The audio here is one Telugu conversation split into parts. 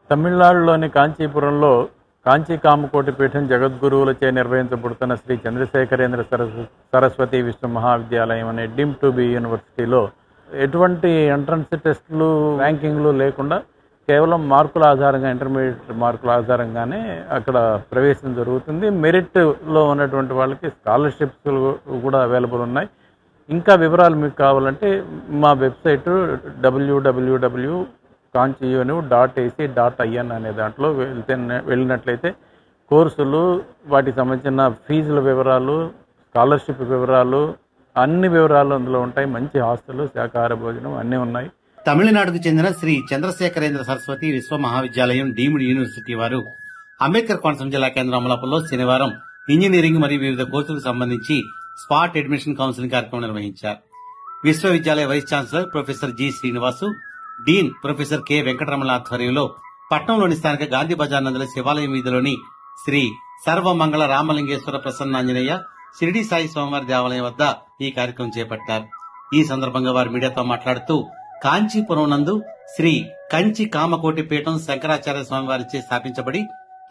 తమిళనాడులోని కాంచీపురంలో కాంచీ కామకోటి పీఠం జగద్గురువులచే నిర్వహించబడుతున్న శ్రీ చంద్రశేఖరేంద్ర సరస్వతి విశ్వ మహావిద్యాలయం అనే డీమ్ టు బి యూనివర్సిటీలో ఎటువంటి ఎంట్రన్స్ టెస్టులు ర్యాంకింగ్లు లేకుండా కేవలం మార్కుల ఆధారంగా ఇంటర్మీడియట్ మార్కుల ఆధారంగానే అక్కడ ప్రవేశం జరుగుతుంది. మెరిట్లో ఉన్నటువంటి వాళ్ళకి స్కాలర్షిప్స్ కూడా అవైలబుల్ ఉన్నాయి. ఇంకా వివరాలు మీకు కావాలంటే మా వెబ్సైటు www.kanchiyunu.ac.in అనే దాంట్లో వెళ్ళినట్లయితే కోర్సులు, వాటికి సంబంధించిన ఫీజుల వివరాలు, స్కాలర్షిప్ వివరాలు, అన్ని వివరాలు అందులో ఉంటాయి. మంచి హాస్టల్, శాకాహార భోజనం అన్నీ ఉన్నాయి. తమిళనాడుకు చెందిన శ్రీ చంద్రశేఖరేంద్ర సరస్వతి విశ్వ మహావిద్యాలయం డీమ్డ్ యూనివర్సిటీ వారు అంబేద్కర్ కోనసీమ జిల్లా కేంద్రం అమలాపురంలో శనివారం ఇంజనీరింగ్ మరియు వివిధ కోర్సులకు సంబంధించి స్పాట్ అడ్మిషన్ కౌన్సిలింగ్ కార్యక్రమం నిర్వహించారు. విశ్వవిద్యాలయ vice chancellor professor G Srinivasu, dean professor K Venkataramana ఆధ్వర్యంలో పట్నంలోని స్థానిక గాంధీ బజార్ నందుల శివాలయం వీధిలోని శ్రీ సర్వమంగళ రామలింగేశ్వర ప్రసన్నాంజనేయ షిరిడి సాయి స్వామివారి దేవాలయం వద్ద ఈ కార్యక్రమం చేపట్టారు. ఈ సందర్భంగా వారు మీడియాతో మాట్లాడుతూ కాంచీపురం నందు శ్రీ కంచి కామకోటి పీఠం శంకరాచార్య స్వామివారిచే స్థాపించబడి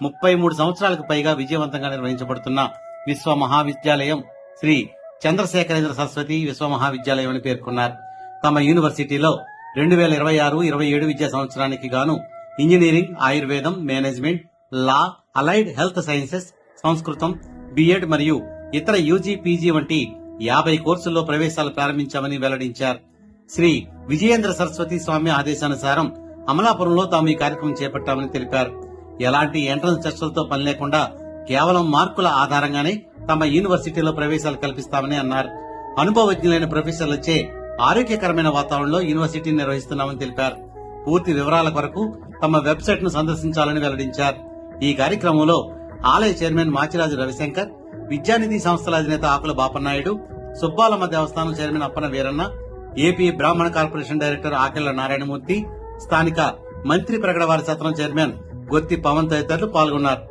33 సంవత్సరాలకు పైగా విజయవంతంగా నిర్వహించబడుతున్న విశ్వ మహావిద్యాలయం శ్రీ చంద్రశేఖరేంద్ర సరస్వతి విశ్వ మహావిద్యాలయం అని పేర్కొన్నారు. తమ యూనివర్సిటీలో 2026-27 విద్యా సంవత్సరానికి గాను ఇంజనీరింగ్, ఆయుర్వేదం, మేనేజ్మెంట్, లా, అలైడ్ హెల్త్ సైన్సెస్, సంస్కృతం, బిఎడ్ మరియు ఇతర యూజీ, పీజీ వంటి 50 కోర్సుల్లో ప్రవేశాలు ప్రారంభించామని వెల్లడించారు. శ్రీ విజయేంద్ర సరస్వతి స్వామి ఆదేశానుసారం అమలాపురంలో తాము ఈ కార్యక్రమం చేపట్టామని తెలిపారు. ఎలాంటి ఎంట్రన్స్ టెస్టులతో పని లేకుండా కేవలం మార్కుల ఆధారంగానే తమ యూనివర్సిటీలో ప్రవేశాలు కల్పిస్తామని అన్నారు. అనుభవజ్ఞులైన ప్రొఫెసర్లచే ఆరోగ్యకరమైన వాతావరణంలో యూనివర్సిటీని నిర్వహిస్తున్నామని తెలిపారు. పూర్తి వివరాల కొరకు తమ వెబ్సైట్ ను సందర్శించాలని వెల్లడించారు. ఈ కార్యక్రమంలో ఆలయ చైర్మన్ మాచిరాజు రవిశంకర్, విద్యానిధి సంస్థల అధినేత ఆకుల బాపన్నాయుడు, సుబ్బాలమ్మ దేవస్థానం చైర్మన్ అప్పన వీరన్న, ఏపీ బ్రాహ్మణ కార్పొరేషన్ డైరెక్టర్ ఆకెళ్ల నారాయణమూర్తి, స్థానిక మంత్రి ప్రగడవారి సత్రం చైర్మన్ గొత్తి పవన్ తదితరులు పాల్గొన్నారు.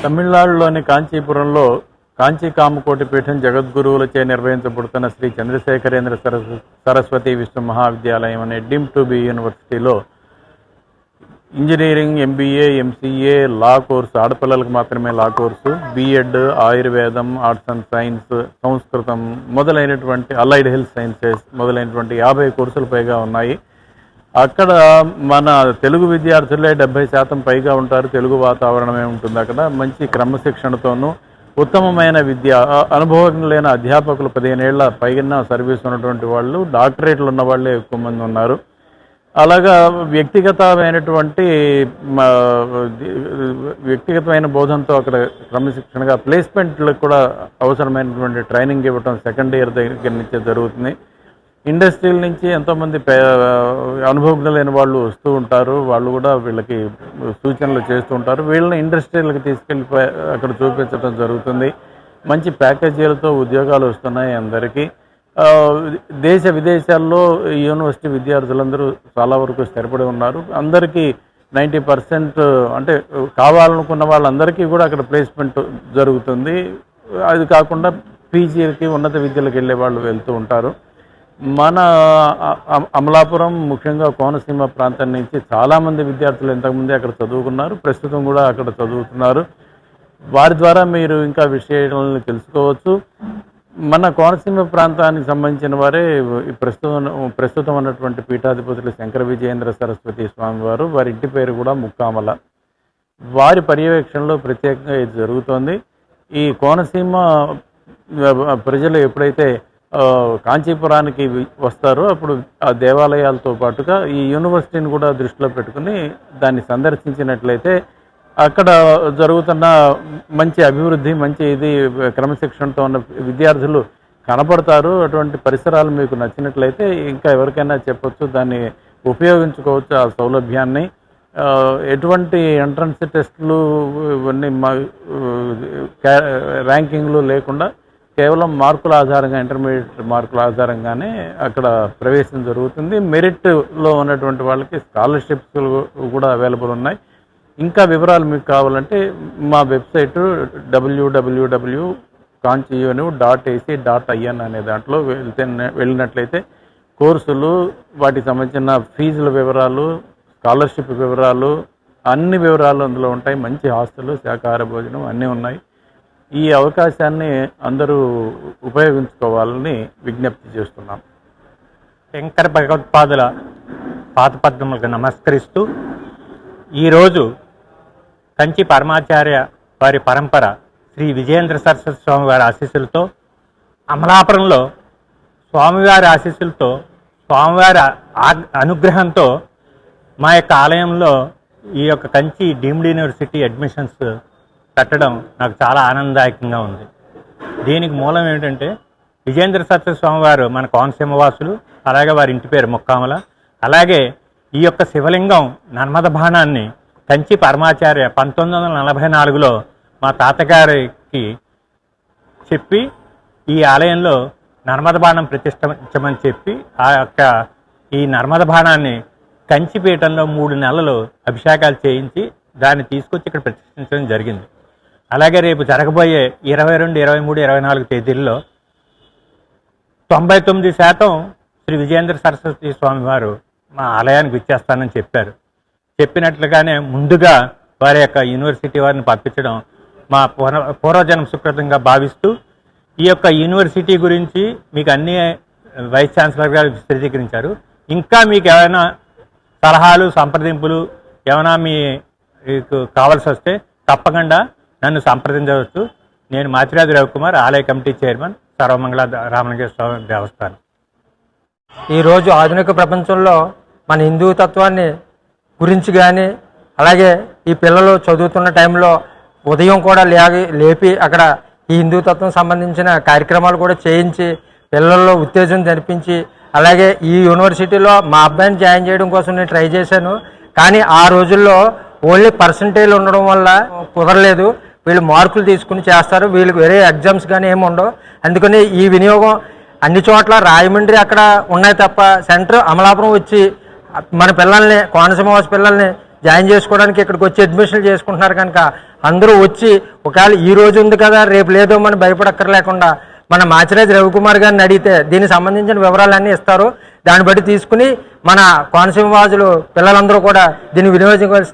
తమిళనాడులోని కాంచీపురంలో కాంచీ కామకోటి పీఠం జగద్గురువులచే నిర్వహించబడుతున్న శ్రీ చంద్రశేఖరేంద్ర సరస్వతి విశ్వ మహావిద్యాలయం అనే డీమ్ టు బి యూనివర్సిటీలో engineering, MBA, MCA, law course, ఆడపిల్లలకు మాత్రమే లా కోర్సు, బిఎడ్, ఆయుర్వేదం, ఆర్ట్స్ అండ్ సైన్స్, సంస్కృతం మొదలైనటువంటి అలైడ్ హెల్త్ సైన్సెస్ మొదలైనటువంటి 50 కోర్సులు పైగా ఉన్నాయి. అక్కడ మన తెలుగు విద్యార్థులే 70% పైగా ఉంటారు. తెలుగు వాతావరణమే ఉంటుంది అక్కడ. మంచి క్రమశిక్షణతోనూ ఉత్తమమైన విద్య, అనుభవజ్ఞులైన అధ్యాపకులు, 15 ఏళ్ల పైన సర్వీస్ ఉన్నటువంటి వాళ్ళు, డాక్టరేట్లు ఉన్న వాళ్ళే ఎక్కువ మంది ఉన్నారు. అలాగా వ్యక్తిగతమైన బోధనతో అక్కడ క్రమశిక్షణగా ప్లేస్మెంట్లకు కూడా అవసరమైనటువంటి ట్రైనింగ్ ఇవ్వటం సెకండ్ ఇయర్ దగ్గర నుంచే జరుగుతుంది. ఇండస్ట్రీల నుంచి ఎంతోమంది అనుభవజ్ఞులైన వాళ్ళు వస్తూ ఉంటారు. వాళ్ళు కూడా వీళ్ళకి సూచనలు చేస్తూ ఉంటారు. వీళ్ళని ఇండస్ట్రీలకు తీసుకెళ్ళి అక్కడ చూపించడం జరుగుతుంది. మంచి ప్యాకేజీలతో ఉద్యోగాలు వస్తున్నాయి అందరికీ. దేశ విదేశాల్లో యూనివర్సిటీ విద్యార్థులందరూ చాలా వరకు స్థిరపడి ఉన్నారు. అందరికీ 90% అంటే కావాలనుకున్న వాళ్ళందరికీ కూడా అక్కడ ప్లేస్మెంట్ జరుగుతుంది. అది కాకుండా పీజీలకి, ఉన్నత విద్యలకు వెళ్ళే వాళ్ళు వెళ్తూ ఉంటారు. మన అమలాపురం, ముఖ్యంగా కోనసీమ ప్రాంతం నుంచి చాలామంది విద్యార్థులు ఇంతకుముందే అక్కడ చదువుకున్నారు, ప్రస్తుతం కూడా అక్కడ చదువుతున్నారు. వారి ద్వారా మీరు ఇంకా విషయాలను తెలుసుకోవచ్చు. మన కోనసీమ ప్రాంతానికి సంబంధించిన వారే ప్రస్తుతం ఉన్నటువంటి పీఠాధిపతులు శంకర విజయేంద్ర సరస్వతి స్వామివారు, వారి ఇంటి పేరు కూడా ముక్కామల. వారి పర్యవేక్షణలో ప్రత్యేకంగా ఇది జరుగుతోంది. ఈ కోనసీమ ప్రజలు ఎప్పుడైతే కాంచీపురానికి వస్తారో అప్పుడు ఆ దేవాలయాలతో పాటుగా ఈ యూనివర్సిటీని కూడా దృష్టిలో పెట్టుకుని దాన్ని సందర్శించినట్లయితే అక్కడ జరుగుతున్న మంచి అభివృద్ధి, మంచి క్రమశిక్షణతో ఉన్న విద్యార్థులు కనపడతారు. అటువంటి పరిసరాలు మీకు నచ్చినట్లయితే ఇంకా ఎవరికైనా చెప్పొచ్చు, దాన్ని ఉపయోగించుకోవచ్చు ఆ సౌలభ్యాన్ని. ఎటువంటి ఎంట్రన్స్ టెస్టులు ఇవన్నీ ర్యాంకింగ్లు లేకుండా కేవలం మార్కుల ఆధారంగా, ఇంటర్మీడియట్ మార్కుల ఆధారంగానే అక్కడ ప్రవేశం జరుగుతుంది. మెరిట్లో ఉన్నటువంటి వాళ్ళకి స్కాలర్షిప్స్ కూడా అవైలబుల్ ఉన్నాయి. ఇంకా వివరాలు మీకు కావాలంటే మా వెబ్సైటు www.kanchiunu.ac.in అనే దాంట్లో వెళ్ళినట్లయితే కోర్సులు, వాటికి సంబంధించిన ఫీజుల వివరాలు, స్కాలర్షిప్ వివరాలు, అన్ని వివరాలు అందులో ఉంటాయి. మంచి హాస్టల్, శాకాహార భోజనం అన్నీ ఉన్నాయి. ఈ అవకాశాన్ని అందరూ ఉపయోగించుకోవాలని విజ్ఞప్తి చేస్తున్నాం. శంకర భగవత్పాదుల పాదపద్మములకు నమస్కరిస్తూ ఈరోజు కంచి పరమాచార్య వారి పరంపర శ్రీ విజయేంద్ర సరస్వతి స్వామి వారి ఆశీస్సులతో అమలాపురంలో స్వామివారి ఆశీస్సులతో స్వామివారి అనుగ్రహంతో మా యొక్క ఆలయంలో ఈ యొక్క కంచి డీమ్డ్ యూనివర్సిటీ అడ్మిషన్స్ పెట్టడం నాకు చాలా ఆనందదాయకంగా ఉంది. దీనికి మూలం ఏమిటంటే విజయేంద్ర సరస్వతి స్వామి వారు మన కోనసీమ వాసులు, అలాగే వారి ఇంటి పేరు ముక్కామల. అలాగే ఈ యొక్క శివలింగం నర్మద బాణాన్ని కంచి పరమాచార్య 1944లో మా తాతగారికి చెప్పి ఈ ఆలయంలో నర్మద బాణం ప్రతిష్ఠించమని చెప్పి ఆ యొక్క ఈ నర్మద బాణాన్ని కంచిపీఠంలో 3 నెలలు అభిషేకాలు చేయించి దాన్ని తీసుకొచ్చి ఇక్కడ ప్రతిష్ఠించడం జరిగింది. అలాగే రేపు జరగబోయే 22, 23, 24 తేదీల్లో 99% శ్రీ విజయేంద్ర సరస్వతి స్వామి వారు మా ఆలయానికి విచ్చేస్తానని చెప్పారు. చెప్పినట్లుగానే ముందుగా వారి యొక్క యూనివర్సిటీ వారిని పంపించడం మా పూర్వజన్మ సుకృతంగా భావిస్తూ ఈ యొక్క యూనివర్సిటీ గురించి మీకు అన్ని వైస్ ఛాన్సలర్ గారు విశదీకరించారు. ఇంకా మీకు ఏమైనా సలహాలు, సంప్రదింపులు ఏమైనా మీకు కావాల్సి వస్తే తప్పకుండా నన్ను సంప్రదించవచ్చు. నేను మాచిరాజు రవికుమార్, ఆలయ కమిటీ చైర్మన్, సర్వమంగళ రామలింగేశ్వర స్వామి దేవస్థానం. ఈరోజు ఆధునిక ప్రపంచంలో మన హిందూ తత్వాన్ని గురించి కానీ, అలాగే ఈ పిల్లలు చదువుతున్న టైంలో ఉదయం కూడా లేపి అక్కడ ఈ హిందూ తత్వం సంబంధించిన కార్యక్రమాలు కూడా చేయించి పిల్లల్లో ఉత్తేజం జరిపించి, అలాగే ఈ యూనివర్సిటీలో మా అబ్బాయిని జాయిన్ చేయడం కోసం నేను ట్రై చేశాను. కానీ ఆ రోజుల్లో ఓన్లీ పర్సంటేజ్ ఉండడం వల్ల కుదరలేదు. వీళ్ళు మార్కులు తీసుకుని చేస్తారు, వీళ్ళకి వేరే ఎగ్జామ్స్ కానీ ఏమి ఉండవు. అందుకని ఈ వినియోగం అన్ని చోట్ల రాయమండ్రి అక్కడ ఉన్నాయి తప్ప సెంటర్ అమలాపురం వచ్చి మన పిల్లల్ని, కోనసీమ వాసి పిల్లల్ని జాయిన్ చేసుకోవడానికి ఇక్కడికి వచ్చి అడ్మిషన్లు చేసుకుంటున్నారు. కనుక అందరూ వచ్చి ఒకవేళ ఈ రోజు ఉంది కదా రేపు లేదో మనం భయపడక్కర్లేకుండా మన మాచిరాజు రవికుమార్ గారిని అడిగితే దీనికి సంబంధించిన వివరాలన్నీ ఇస్తారు. దాన్ని బట్టి తీసుకుని మన కోనసీమ వాసులు పిల్లలందరూ కూడా దీన్ని వినియోగించవలసింది